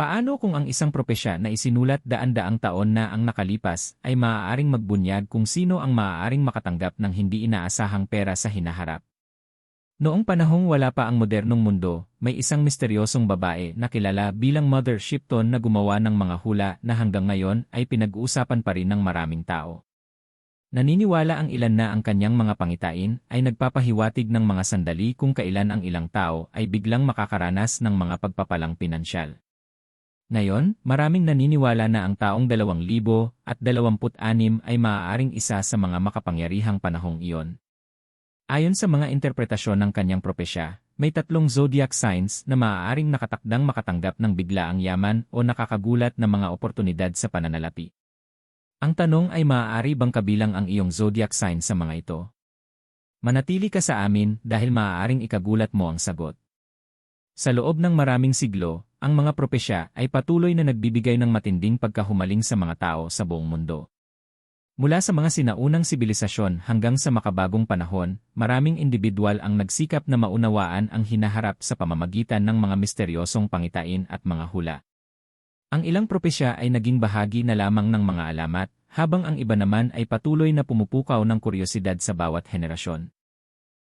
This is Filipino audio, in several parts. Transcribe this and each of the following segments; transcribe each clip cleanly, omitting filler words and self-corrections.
Paano kung ang isang propesya na isinulat daan-daang taon na ang nakalipas ay maaaring magbunyag kung sino ang maaaring makatanggap ng hindi inaasahang pera sa hinaharap? Noong panahong wala pa ang modernong mundo, may isang misteryosong babae na kilala bilang Mother Shipton na gumawa ng mga hula na hanggang ngayon ay pinag-uusapan pa rin ng maraming tao. Naniniwala ang ilan na ang kanyang mga pangitain ay nagpapahiwatig ng mga sandali kung kailan ang ilang tao ay biglang makakaranas ng mga pagpapalang pinansyal. Ngayon, maraming naniniwala na ang taong 2026 ay maaaring isa sa mga makapangyarihang panahong iyon. Ayon sa mga interpretasyon ng kanyang propesya, may 3 zodiac signs na maaaring nakatakdang makatanggap ng biglaang yaman o nakakagulat na mga oportunidad sa pananalapi. Ang tanong ay maaari bang kabilang ang iyong zodiac sign sa mga ito? Manatili ka sa amin dahil maaaring ikagulat mo ang sagot. Sa loob ng maraming siglo, ang mga propesya ay patuloy na nagbibigay ng matinding pagkahumaling sa mga tao sa buong mundo. Mula sa mga sinaunang sibilisasyon hanggang sa makabagong panahon, maraming individual ang nagsikap na maunawaan ang hinaharap sa pamamagitan ng mga misteryosong pangitain at mga hula. Ang ilang propesya ay naging bahagi na lamang ng mga alamat, habang ang iba naman ay patuloy na pumupukaw ng kuryosidad sa bawat henerasyon.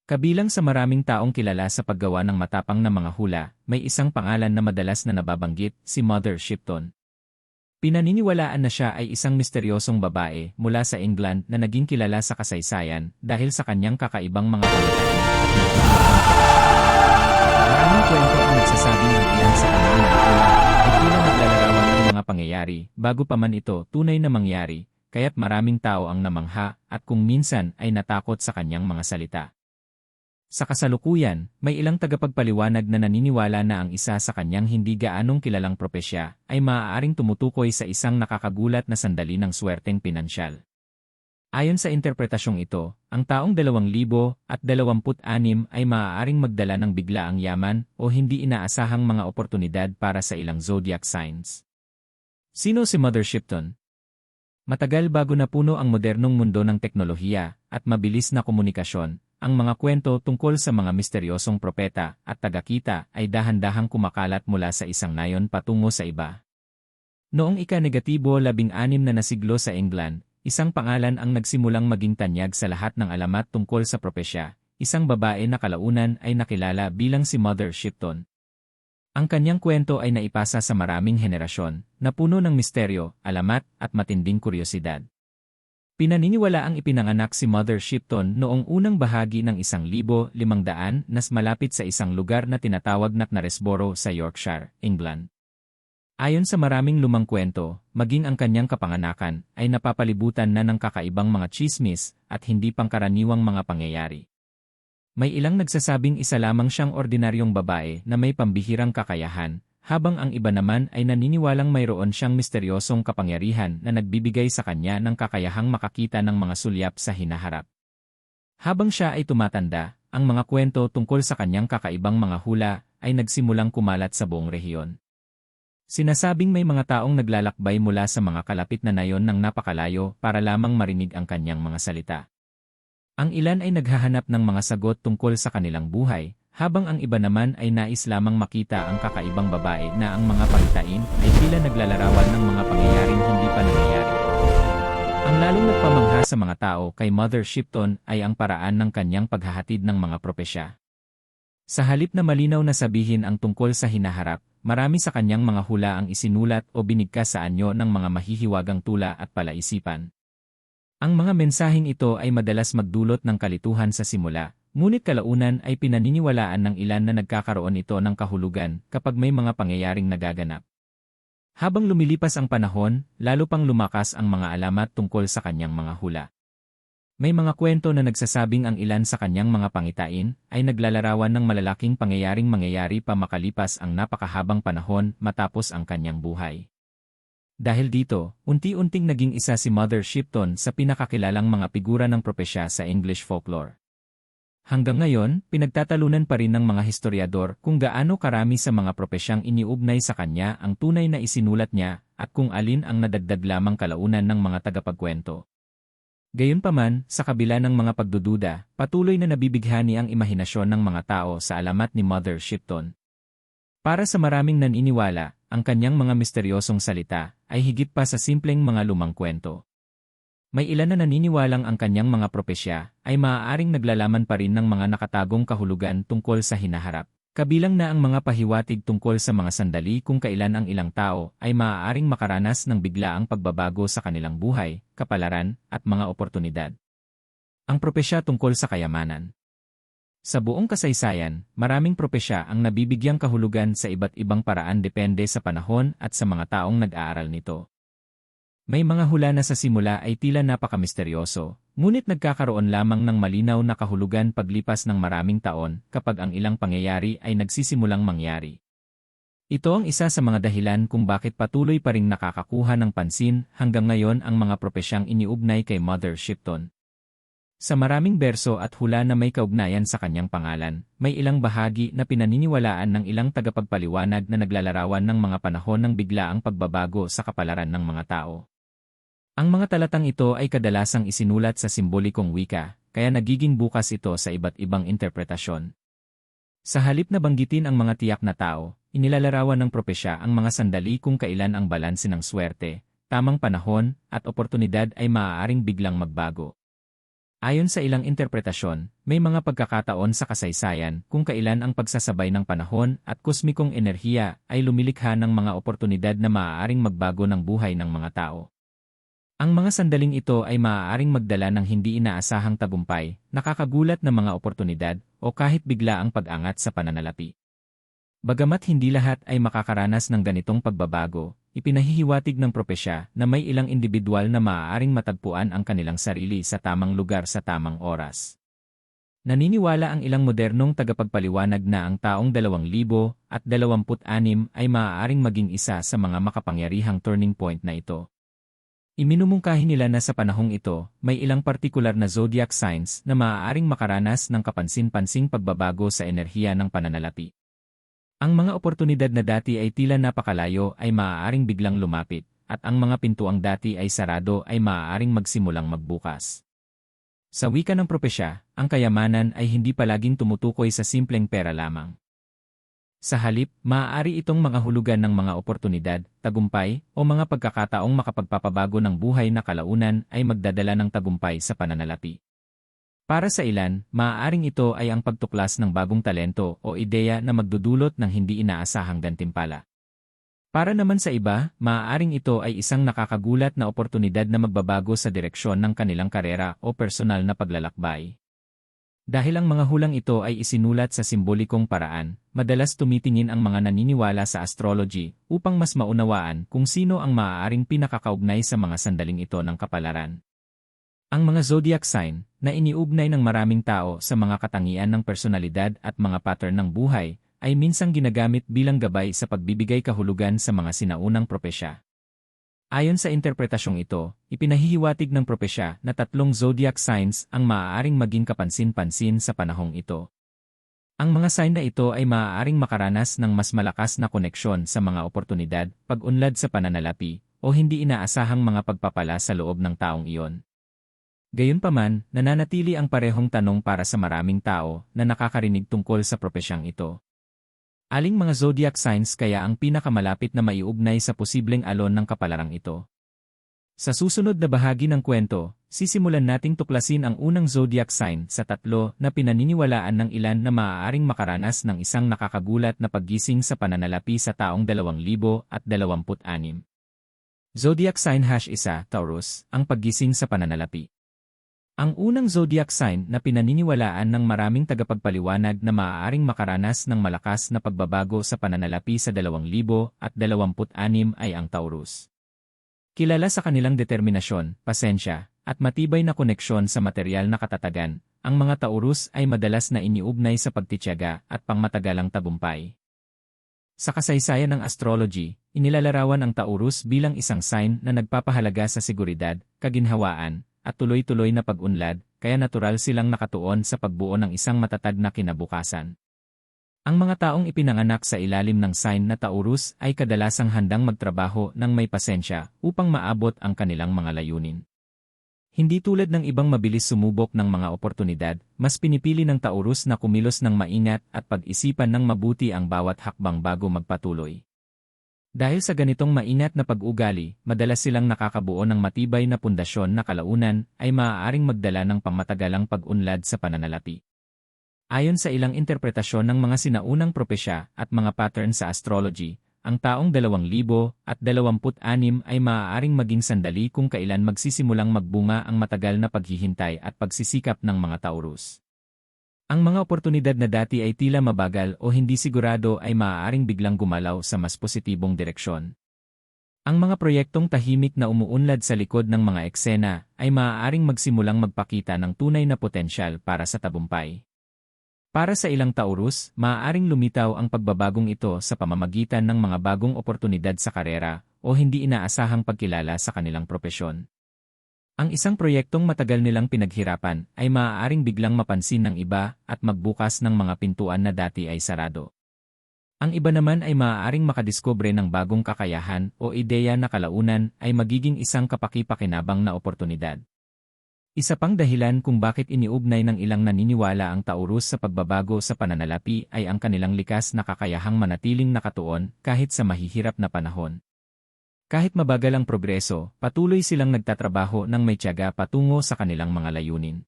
Kabilang sa maraming taong kilala sa paggawa ng matapang na mga hula, may isang pangalan na madalas na nababanggit, si Mother Shipton. Pinaniniwalaan na siya ay isang misteryosong babae mula sa England na naging kilala sa kasaysayan dahil sa kanyang kakaibang mga pangitain at maraming kwento ang nagsasabing ang ilan sa kanyang mga hula ay tila naglalarawan ng mga pangyayari bago pa man ito tunay na mangyari, kaya't maraming tao ang namangha at kung minsan ay natakot sa kanyang mga salita. Sa kasalukuyan, may ilang tagapagpaliwanag na naniniwala na ang isa sa kanyang hindi gaanong kilalang propesya ay maaaring tumutukoy sa isang nakakagulat na sandali ng swerteng pinansyal. Ayon sa interpretasyong ito, ang taong 2026 ay maaaring magdala ng biglaang yaman o hindi inaasahang mga oportunidad para sa ilang zodiac signs. Sino si Mother Shipton? Matagal bago napuno ang modernong mundo ng teknolohiya at mabilis na komunikasyon, ang mga kwento tungkol sa mga misteryosong propeta at tagakita ay dahan-dahang kumakalat mula sa isang nayon patungo sa iba. Noong ika-16 na siglo sa England, isang pangalan ang nagsimulang maging tanyag sa lahat ng alamat tungkol sa propesya, isang babae na kalaunan ay nakilala bilang si Mother Shipton. Ang kanyang kwento ay naipasa sa maraming henerasyon, na puno ng misteryo, alamat at matinding kuryosidad. Pinaniniwalaang ipinanganak si Mother Shipton noong unang bahagi ng 1500 nas malapit sa isang lugar na tinatawag na Knaresborough sa Yorkshire, England. Ayon sa maraming lumang kwento, maging ang kanyang kapanganakan ay napapalibutan na ng kakaibang mga tsismis at hindi pangkaraniwang mga pangyayari. May ilang nagsasabing isa lamang siyang ordinaryong babae na may pambihirang kakayahan, habang ang iba naman ay naniniwalang mayroon siyang misteryosong kapangyarihan na nagbibigay sa kanya ng kakayahang makakita ng mga sulyap sa hinaharap. Habang siya ay tumatanda, ang mga kwento tungkol sa kanyang kakaibang mga hula ay nagsimulang kumalat sa buong rehiyon. Sinasabing may mga taong naglalakbay mula sa mga kalapit na nayon ng napakalayo para lamang marinig ang kanyang mga salita. Ang ilan ay naghahanap ng mga sagot tungkol sa kanilang buhay, habang ang iba naman ay nais lamang makita ang kakaibang babae na ang mga pangitain ay tila naglalarawan ng mga pangyayaring hindi pa nangyayari. Ang lalong nagpamangha sa mga tao kay Mother Shipton ay ang paraan ng kanyang paghahatid ng mga propesya. Sa halip na malinaw na sabihin ang tungkol sa hinaharap, marami sa kanyang mga hula ang isinulat o binigkas sa anyo ng mga mahihiwagang tula at palaisipan. Ang mga mensaheng ito ay madalas magdulot ng kalituhan sa simula, ngunit kalaunan ay pinaniniwalaan ng ilan na nagkakaroon ito ng kahulugan kapag may mga pangyayaring nagaganap. Habang lumilipas ang panahon, lalo pang lumakas ang mga alamat tungkol sa kanyang mga hula. May mga kwento na nagsasabing ang ilan sa kanyang mga pangitain ay naglalarawan ng malalaking pangyayaring mangyayari pa makalipas ang napakahabang panahon matapos ang kanyang buhay. Dahil dito, unti-unting naging isa si Mother Shipton sa pinakakilalang mga figura ng propesya sa English folklore. Hanggang ngayon, pinagtatalunan pa rin ng mga historiador kung gaano karami sa mga propesyang iniugnay sa kanya ang tunay na isinulat niya at kung alin ang nadagdag lamang kalaunan ng mga tagapagkwento. Gayunpaman, sa kabila ng mga pagdududa, patuloy na nabibighani ang imahinasyon ng mga tao sa alamat ni Mother Shipton. Para sa maraming naniniwala, ang kanyang mga misteryosong salita ay higit pa sa simpleng mga lumang kwento. May ilan na naniniwalang ang kanyang mga propesya ay maaaring naglalaman pa rin ng mga nakatagong kahulugan tungkol sa hinaharap. Kabilang na ang mga pahiwatig tungkol sa mga sandali kung kailan ang ilang tao ay maaaring makaranas ng biglaang pagbabago sa kanilang buhay, kapalaran, at mga oportunidad. Ang propesya tungkol sa kayamanan. Sa buong kasaysayan, maraming propesya ang nabibigyang kahulugan sa iba't ibang paraan depende sa panahon at sa mga taong nag-aaral nito. May mga hula na sa simula ay tila napakamisteryoso, ngunit nagkakaroon lamang ng malinaw na kahulugan paglipas ng maraming taon kapag ang ilang pangyayari ay nagsisimulang mangyari. Ito ang isa sa mga dahilan kung bakit patuloy pa ring nakakakuha ng pansin hanggang ngayon ang mga propesyang iniugnay kay Mother Shipton. Sa maraming berso at hula na may kaugnayan sa kanyang pangalan, may ilang bahagi na pinaniniwalaan ng ilang tagapagpaliwanag na naglalarawan ng mga panahon ng biglaang pagbabago sa kapalaran ng mga tao. Ang mga talatang ito ay kadalasang isinulat sa simbolikong wika, kaya nagiging bukas ito sa iba't ibang interpretasyon. Sa halip na banggitin ang mga tiyak na tao, inilalarawan ng propesya ang mga sandali kung kailan ang balanse ng swerte, tamang panahon, at oportunidad ay maaaring biglang magbago. Ayon sa ilang interpretasyon, may mga pagkakataon sa kasaysayan kung kailan ang pagsasabay ng panahon at kosmikong enerhiya ay lumilikha ng mga oportunidad na maaaring magbago ng buhay ng mga tao. Ang mga sandaling ito ay maaaring magdala ng hindi inaasahang tagumpay, nakakagulat na mga oportunidad, o kahit bigla ang pag-angat sa pananalapi. Bagamat hindi lahat ay makakaranas ng ganitong pagbabago, ipinahihiwatig ng propesya na may ilang individual na maaaring matagpuan ang kanilang sarili sa tamang lugar sa tamang oras. Naniniwala ang ilang modernong tagapagpaliwanag na ang taong 2026 ay maaaring maging isa sa mga makapangyarihang turning point na ito. Iminumungkahi nila na sa panahong ito, may ilang partikular na zodiac signs na maaaring makaranas ng kapansin-pansing pagbabago sa enerhiya ng pananalapi. Ang mga oportunidad na dati ay tila napakalayo ay maaaring biglang lumapit, at ang mga pintuang dati ay sarado ay maaaring magsimulang magbukas. Sa wika ng propesya, ang kayamanan ay hindi palaging tumutukoy sa simpleng pera lamang. Sa halip, maaari itong mga hulugan ng mga oportunidad, tagumpay, o mga pagkakataong makapagpapabago ng buhay na kalaunan ay magdadala ng tagumpay sa pananalapi. Para sa ilan, maaaring ito ay ang pagtuklas ng bagong talento o ideya na magdudulot ng hindi inaasahang gantimpala. Para naman sa iba, maaaring ito ay isang nakakagulat na oportunidad na magbabago sa direksyon ng kanilang karera o personal na paglalakbay. Dahil ang mga hulang ito ay isinulat sa simbolikong paraan, madalas tumitingin ang mga naniniwala sa astrology upang mas maunawaan kung sino ang maaaring pinakakaugnay sa mga sandaling ito ng kapalaran. Ang mga zodiac sign, na iniugnay ng maraming tao sa mga katangian ng personalidad at mga pattern ng buhay, ay minsang ginagamit bilang gabay sa pagbibigay kahulugan sa mga sinaunang propesya. Ayon sa interpretasyong ito, ipinahihiwatig ng propesya na 3 zodiac signs ang maaaring maging kapansin-pansin sa panahong ito. Ang mga sign na ito ay maaaring makaranas ng mas malakas na koneksyon sa mga oportunidad, pag-unlad sa pananalapi, o hindi inaasahang mga pagpapala sa loob ng taong iyon. Gayunpaman, nananatili ang parehong tanong para sa maraming tao na nakakarinig tungkol sa propesyang ito. Aling mga zodiac signs kaya ang pinakamalapit na maiugnay sa posibleng alon ng kapalarang ito? Sa susunod na bahagi ng kwento, sisimulan nating tuklasin ang unang zodiac sign sa 3 na pinaniniwalaan ng ilan na maaaring makaranas ng isang nakakagulat na paggising sa pananalapi sa taong 2026. Zodiac sign #1, Taurus, ang paggising sa pananalapi. Ang unang zodiac sign na pinaniniwalaan ng maraming tagapagpaliwanag na maaaring makaranas ng malakas na pagbabago sa pananalapi sa 2026 ay ang Taurus. Kilala sa kanilang determinasyon, pasensya, at matibay na koneksyon sa material na katatagan, ang mga Taurus ay madalas na iniugnay sa pagtitiyaga at pangmatagalang tagumpay. Sa kasaysayan ng astrology, inilalarawan ang Taurus bilang isang sign na nagpapahalaga sa seguridad, kaginhawaan, at tuloy-tuloy na pag-unlad, kaya natural silang nakatuon sa pagbuo ng isang matatag na kinabukasan. Ang mga taong ipinanganak sa ilalim ng sign na Taurus ay kadalasang handang magtrabaho ng may pasensya upang maabot ang kanilang mga layunin. Hindi tulad ng ibang mabilis sumubok ng mga oportunidad, mas pinipili ng Taurus na kumilos ng maingat at pag-isipan ng mabuti ang bawat hakbang bago magpatuloy. Dahil sa ganitong maingat na pag-ugali, madalas silang nakakabuo ng matibay na pundasyon na kalaunan ay maaaring magdala ng pangmatagalang pag-unlad sa pananalapi. Ayon sa ilang interpretasyon ng mga sinaunang propesya at mga pattern sa astrology, ang taong 2026 ay maaaring maging sandali kung kailan magsisimulang magbunga ang matagal na paghihintay at pagsisikap ng mga Taurus. Ang mga oportunidad na dati ay tila mabagal o hindi sigurado ay maaaring biglang gumalaw sa mas positibong direksyon. Ang mga proyektong tahimik na umuunlad sa likod ng mga eksena ay maaaring magsimulang magpakita ng tunay na potensyal para sa tagumpay. Para sa ilang Taurus, maaaring lumitaw ang pagbabagong ito sa pamamagitan ng mga bagong oportunidad sa karera o hindi inaasahang pagkilala sa kanilang propesyon. Ang isang proyektong matagal nilang pinaghirapan ay maaaring biglang mapansin ng iba at magbukas ng mga pintuan na dati ay sarado. Ang iba naman ay maaaring makadiskubre ng bagong kakayahan o ideya na kalaunan ay magiging isang kapaki-pakinabang na oportunidad. Isa pang dahilan kung bakit iniugnay ng ilang naniniwala ang Taurus sa pagbabago sa pananalapi ay ang kanilang likas na kakayahang manatiling nakatuon kahit sa mahihirap na panahon. Kahit mabagal ang progreso, patuloy silang nagtatrabaho ng may tiyaga patungo sa kanilang mga layunin.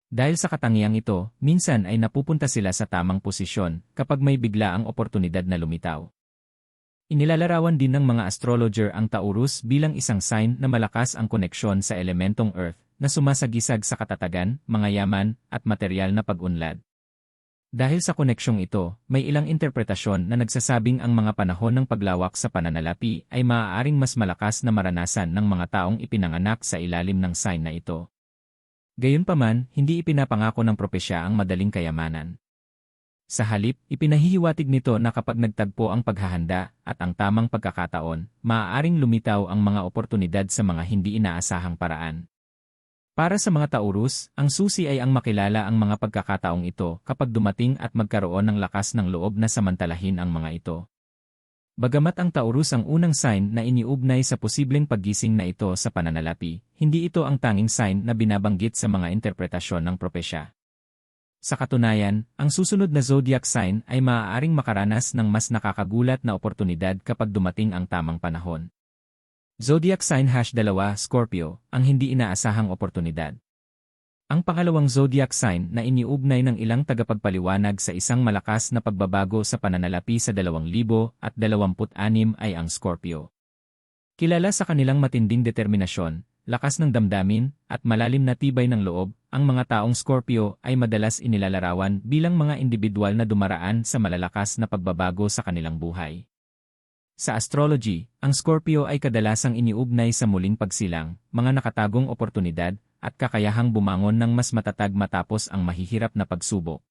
Dahil sa katangiang ito, minsan ay napupunta sila sa tamang posisyon kapag may bigla ang oportunidad na lumitaw. Inilalarawan din ng mga astrologer ang Taurus bilang isang sign na malakas ang koneksyon sa elementong Earth, na sumasagisag sa katatagan, mga yaman, at materyal na pag-unlad. Dahil sa koneksyong ito, may ilang interpretasyon na nagsasabing ang mga panahon ng paglawak sa pananalapi ay maaaring mas malakas na maranasan ng mga taong ipinanganak sa ilalim ng sign na ito. Gayunpaman, hindi ipinapangako ng propesya ang madaling kayamanan. Sa halip, ipinahihiwatig nito na kapag nagtagpo ang paghahanda at ang tamang pagkakataon, maaaring lumitaw ang mga oportunidad sa mga hindi inaasahang paraan. Para sa mga Taurus, ang susi ay ang makilala ang mga pagkakataong ito kapag dumating at magkaroon ng lakas ng loob na samantalahin ang mga ito. Bagamat ang Taurus ang unang sign na iniugnay sa posibleng paggising na ito sa pananalapi, hindi ito ang tanging sign na binabanggit sa mga interpretasyon ng propesya. Sa katunayan, ang susunod na zodiac sign ay maaaring makaranas ng mas nakakagulat na oportunidad kapag dumating ang tamang panahon. Zodiac sign #2 Scorpio, ang hindi inaasahang oportunidad. Ang pangalawang zodiac sign na iniugnay ng ilang tagapagpaliwanag sa isang malakas na pagbabago sa pananalapi sa 2026 ay ang Scorpio. Kilala sa kanilang matinding determinasyon, lakas ng damdamin, at malalim na tibay ng loob, ang mga taong Scorpio ay madalas inilalarawan bilang mga individual na dumaraan sa malalakas na pagbabago sa kanilang buhay. Sa astrology, ang Scorpio ay kadalasang iniugnay sa muling pagsilang, mga nakatagong oportunidad, at kakayahang bumangon ng mas matatag matapos ang mahihirap na pagsubok.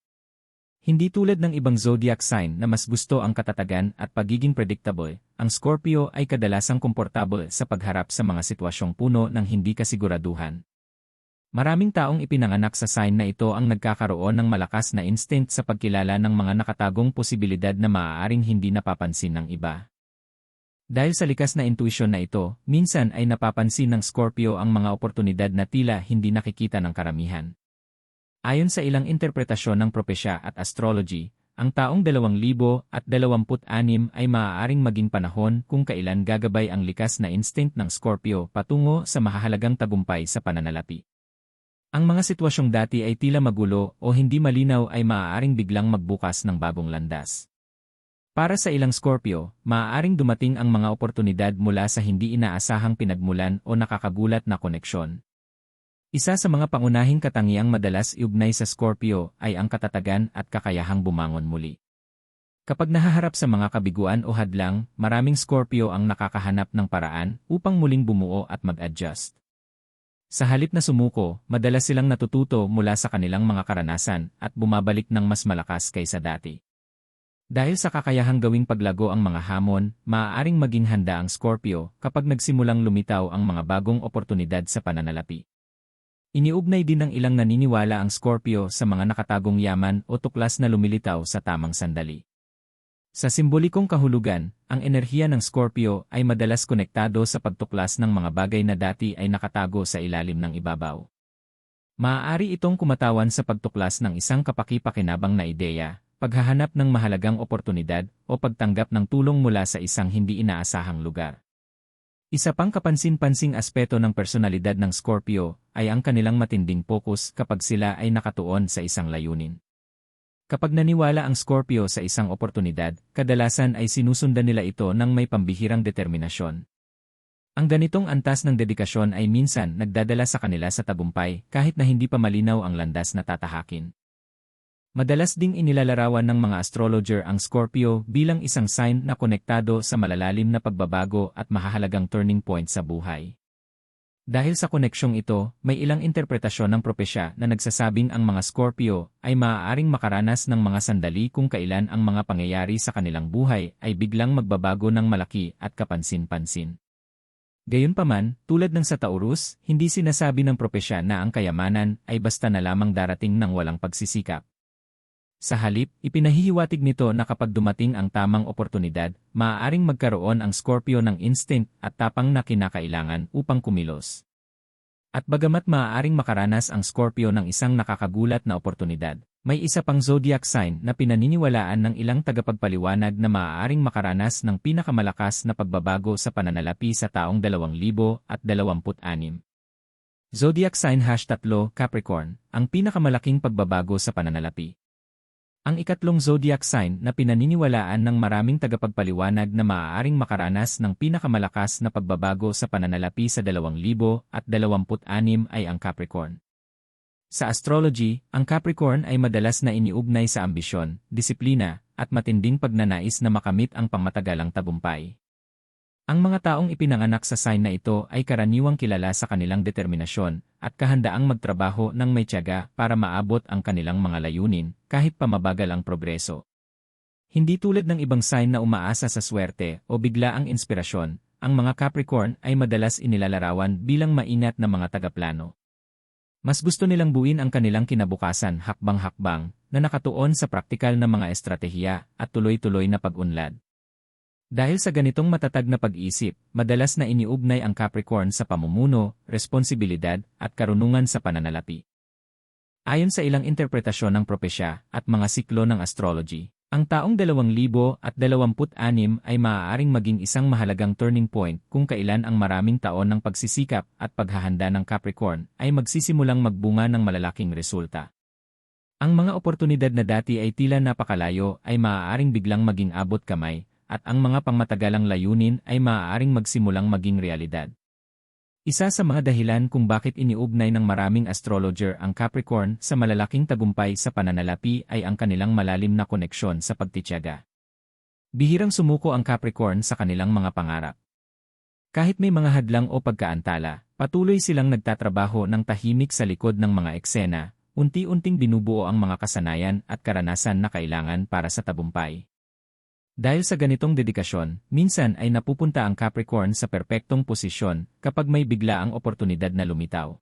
Hindi tulad ng ibang zodiac sign na mas gusto ang katatagan at pagiging predictable, ang Scorpio ay kadalasang komportable sa pagharap sa mga sitwasyong puno ng hindi kasiguraduhan. Maraming taong ipinanganak sa sign na ito ang nagkakaroon ng malakas na instinct sa pagkilala ng mga nakatagong posibilidad na maaaring hindi napapansin ng iba. Dahil sa likas na intuisyon na ito, minsan ay napapansin ng Scorpio ang mga oportunidad na tila hindi nakikita ng karamihan. Ayon sa ilang interpretasyon ng propesya at astrology, ang taong 2026 ay maaaring maging panahon kung kailan gagabay ang likas na instinct ng Scorpio patungo sa mahahalagang tagumpay sa pananalapi. Ang mga sitwasyong dati ay tila magulo o hindi malinaw ay maaaring biglang magbukas ng bagong landas. Para sa ilang Scorpio, maaaring dumating ang mga oportunidad mula sa hindi inaasahang pinagmulan o nakakagulat na koneksyon. Isa sa mga pangunahing katangiang madalas iugnay sa Scorpio ay ang katatagan at kakayahang bumangon muli. Kapag nahaharap sa mga kabiguan o hadlang, maraming Scorpio ang nakakahanap ng paraan upang muling bumuo at mag-adjust. Sa halip na sumuko, madalas silang natututo mula sa kanilang mga karanasan at bumabalik ng mas malakas kaysa dati. Dahil sa kakayahang gawing paglago ang mga hamon, maaaring maging handa ang Scorpio kapag nagsimulang lumitaw ang mga bagong oportunidad sa pananalapi. Iniugnay din ng ilang naniniwala ang Scorpio sa mga nakatagong yaman o tuklas na lumilitaw sa tamang sandali. Sa simbolikong kahulugan, ang enerhiya ng Scorpio ay madalas konektado sa pagtuklas ng mga bagay na dati ay nakatago sa ilalim ng ibabaw. Maaari itong kumatawan sa pagtuklas ng isang kapaki-pakinabang na ideya, paghahanap ng mahalagang oportunidad, o pagtanggap ng tulong mula sa isang hindi inaasahang lugar. Isa pang kapansin-pansing aspeto ng personalidad ng Scorpio ay ang kanilang matinding focus kapag sila ay nakatuon sa isang layunin. Kapag naniwala ang Scorpio sa isang oportunidad, kadalasan ay sinusundan nila ito ng may pambihirang determinasyon. Ang ganitong antas ng dedikasyon ay minsan nagdadala sa kanila sa tagumpay kahit na hindi pa malinaw ang landas na tatahakin. Madalas ding inilalarawan ng mga astrologer ang Scorpio bilang isang sign na konektado sa malalalim na pagbabago at mahahalagang turning point sa buhay. Dahil sa koneksyong ito, may ilang interpretasyon ng propesya na nagsasabing ang mga Scorpio ay maaaring makaranas ng mga sandali kung kailan ang mga pangyayari sa kanilang buhay ay biglang magbabago ng malaki at kapansin-pansin. Gayunpaman, tulad ng sa Taurus, hindi sinasabi ng propesya na ang kayamanan ay basta na lamang darating ng walang pagsisikap. Sa halip, ipinahihiwatig nito na kapag dumating ang tamang oportunidad, maaaring magkaroon ang Scorpio ng instinct at tapang na kinakailangan upang kumilos. At bagamat maaaring makaranas ang Scorpio ng isang nakakagulat na oportunidad, may isa pang zodiac sign na pinaniniwalaan ng ilang tagapagpaliwanag na maaaring makaranas ng pinakamalakas na pagbabago sa pananalapi sa taong 2026. Zodiac sign #3 Capricorn, ang pinakamalaking pagbabago sa pananalapi. Ang ikatlong zodiac sign na pinaniniwalaan ng maraming tagapagpaliwanag na maaaring makaranas ng pinakamalakas na pagbabago sa pananalapi sa 2026 ay ang Capricorn. Sa astrology, ang Capricorn ay madalas na iniugnay sa ambisyon, disiplina, at matinding pagnanais na makamit ang pangmatagalang tagumpay. Ang mga taong ipinanganak sa sign na ito ay karaniwang kilala sa kanilang determinasyon at kahandaang magtrabaho ng may tiyaga para maabot ang kanilang mga layunin kahit pa mabagal ang progreso. Hindi tulad ng ibang sign na umaasa sa swerte o bigla ang inspirasyon, ang mga Capricorn ay madalas inilalarawan bilang maingat na mga tagaplano. Mas gusto nilang buuin ang kanilang kinabukasan hakbang-hakbang na nakatuon sa praktikal na mga estratehiya at tuloy-tuloy na pag-unlad. Dahil sa ganitong matatag na pag-iisip, madalas na iniugnay ang Capricorn sa pamumuno, responsibilidad, at karunungan sa pananalapi. Ayon sa ilang interpretasyon ng propesya at mga siklo ng astrology, ang taong 2026 ay maaaring maging isang mahalagang turning point kung kailan ang maraming taon ng pagsisikap at paghahanda ng Capricorn ay magsisimulang magbunga ng malalaking resulta. Ang mga oportunidad na dati ay tila napakalayo ay maaaring biglang maging abot kamay, at ang mga pangmatagalang layunin ay maaaring magsimulang maging realidad. Isa sa mga dahilan kung bakit iniugnay ng maraming astrologer ang Capricorn sa malalaking tagumpay sa pananalapi ay ang kanilang malalim na koneksyon sa pagtitiyaga. Bihirang sumuko ang Capricorn sa kanilang mga pangarap. Kahit may mga hadlang o pagkaantala, patuloy silang nagtatrabaho ng tahimik sa likod ng mga eksena, unti-unting binubuo ang mga kasanayan at karanasan na kailangan para sa tagumpay. Dahil sa ganitong dedikasyon, minsan ay napupunta ang Capricorn sa perpektong posisyon kapag may biglaang oportunidad na lumitaw.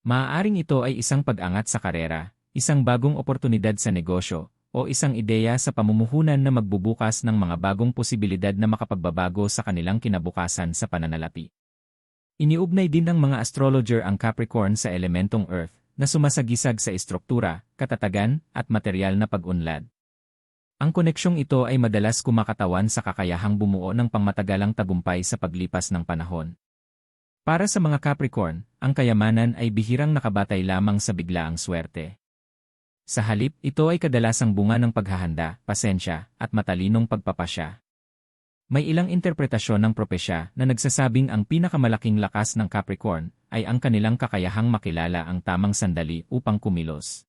Maaaring ito ay isang pag-angat sa karera, isang bagong oportunidad sa negosyo, o isang ideya sa pamumuhunan na magbubukas ng mga bagong posibilidad na makapagbabago sa kanilang kinabukasan sa pananalapi. Iniugnay din ng mga astrologer ang Capricorn sa elementong Earth, na sumasagisag sa estruktura, katatagan, at material na pag-unlad. Ang koneksyong ito ay madalas kumakatawan sa kakayahang bumuo ng pangmatagalang tagumpay sa paglipas ng panahon. Para sa mga Capricorn, ang kayamanan ay bihirang nakabatay lamang sa biglaang swerte. Sa halip, ito ay kadalasang bunga ng paghahanda, pasensya, at matalinong pagpapasya. May ilang interpretasyon ng propesya na nagsasabing ang pinakamalaking lakas ng Capricorn ay ang kanilang kakayahang makilala ang tamang sandali upang kumilos.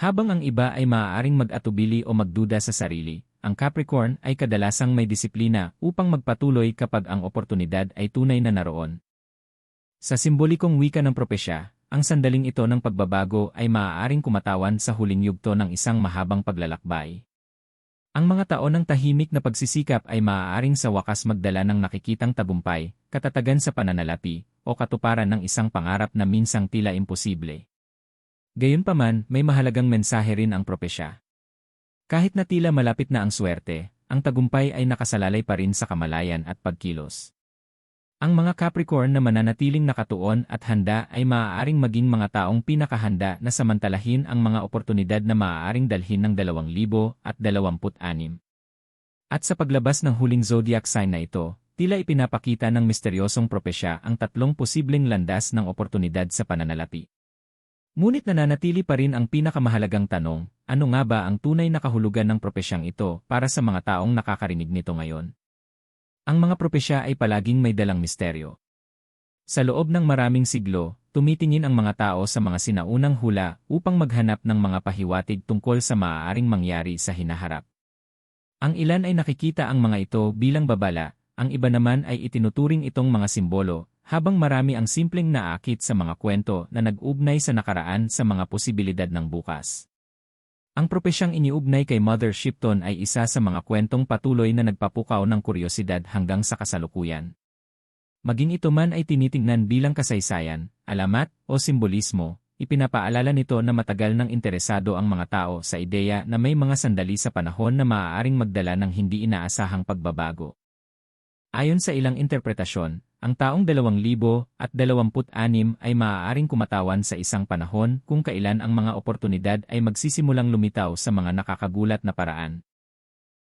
Habang ang iba ay maaaring mag-atubili o magduda sa sarili, ang Capricorn ay kadalasang may disiplina upang magpatuloy kapag ang oportunidad ay tunay na naroon. Sa simbolikong wika ng propesya, ang sandaling ito ng pagbabago ay maaaring kumatawan sa huling yugto ng isang mahabang paglalakbay. Ang mga taon ng tahimik na pagsisikap ay maaaring sa wakas magdala ng nakikitang tagumpay, katatagan sa pananalapi, o katuparan ng isang pangarap na minsang tila imposible. Gayunpaman, may mahalagang mensahe rin ang propesya. Kahit na tila malapit na ang swerte, ang tagumpay ay nakasalalay pa rin sa kamalayan at pagkilos. Ang mga Capricorn na mananatiling nakatuon at handa ay maaaring maging mga taong pinakahanda na samantalahin ang mga oportunidad na maaaring dalhin ng 2026. At sa paglabas ng huling zodiac sign na ito, tila ipinapakita ng misteryosong propesya ang tatlong posibleng landas ng oportunidad sa pananalapi. Ngunit nananatili pa rin ang pinakamahalagang tanong, ano nga ba ang tunay na kahulugan ng propesyang ito para sa mga taong nakakarinig nito ngayon? Ang mga propesya ay palaging may dalang misteryo. Sa loob ng maraming siglo, tumitingin ang mga tao sa mga sinaunang hula upang maghanap ng mga pahiwatig tungkol sa maaaring mangyari sa hinaharap. Ang ilan ay nakikita ang mga ito bilang babala, ang iba naman ay itinuturing itong mga simbolo, habang marami ang simpleng naakit sa mga kwento na nag-ugnay sa nakaraan sa mga posibilidad ng bukas. Ang propesyang iniugnay kay Mother Shipton ay isa sa mga kwentong patuloy na nagpapukaw ng kuryosidad hanggang sa kasalukuyan. Maging ito man ay tinitingnan bilang kasaysayan, alamat, o simbolismo, ipinapaalala nito na matagal nang interesado ang mga tao sa ideya na may mga sandali sa panahon na maaaring magdala ng hindi inaasahang pagbabago. Ayon sa ilang interpretasyon, ang taong 2026 ay maaaring kumatawan sa isang panahon kung kailan ang mga oportunidad ay magsisimulang lumitaw sa mga nakakagulat na paraan.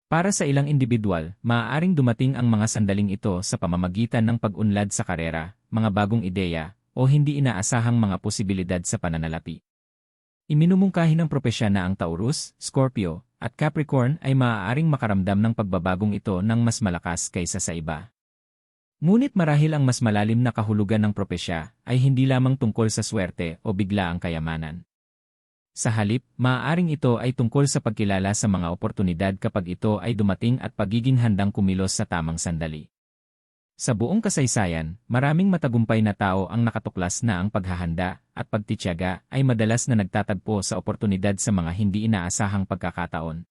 Para sa ilang individual, maaaring dumating ang mga sandaling ito sa pamamagitan ng pag-unlad sa karera, mga bagong ideya, o hindi inaasahang mga posibilidad sa pananalapi. Iminumungkahi ng propesya na ang Taurus, Scorpio, at Capricorn ay maaaring makaramdam ng pagbabagong ito ng mas malakas kaysa sa iba. Ngunit marahil ang mas malalim na kahulugan ng propesya ay hindi lamang tungkol sa swerte o biglaang kayamanan. Sa halip, maaaring ito ay tungkol sa pagkilala sa mga oportunidad kapag ito ay dumating at pagiging handang kumilos sa tamang sandali. Sa buong kasaysayan, maraming matagumpay na tao ang nakatuklas na ang paghahanda at pagtitiyaga ay madalas na nagtatagpo sa oportunidad sa mga hindi inaasahang pagkakataon.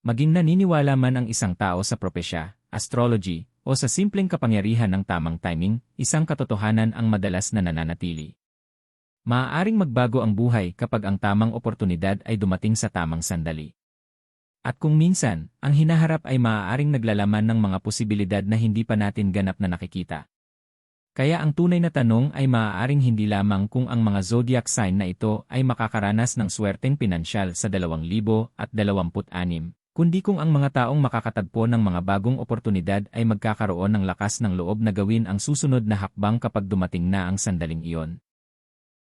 Maging naniniwala man ang isang tao sa propesya, astrology, o sa simpleng kapangyarihan ng tamang timing, isang katotohanan ang madalas na nananatili. Maaaring magbago ang buhay kapag ang tamang oportunidad ay dumating sa tamang sandali. At kung minsan, ang hinaharap ay maaaring naglalaman ng mga posibilidad na hindi pa natin ganap na nakikita. Kaya ang tunay na tanong ay maaaring hindi lamang kung ang mga zodiac sign na ito ay makakaranas ng swerteng pinansyal sa 2026, kundi kung ang mga taong makakatagpo ng mga bagong oportunidad ay magkakaroon ng lakas ng loob na gawin ang susunod na hakbang kapag dumating na ang sandaling iyon.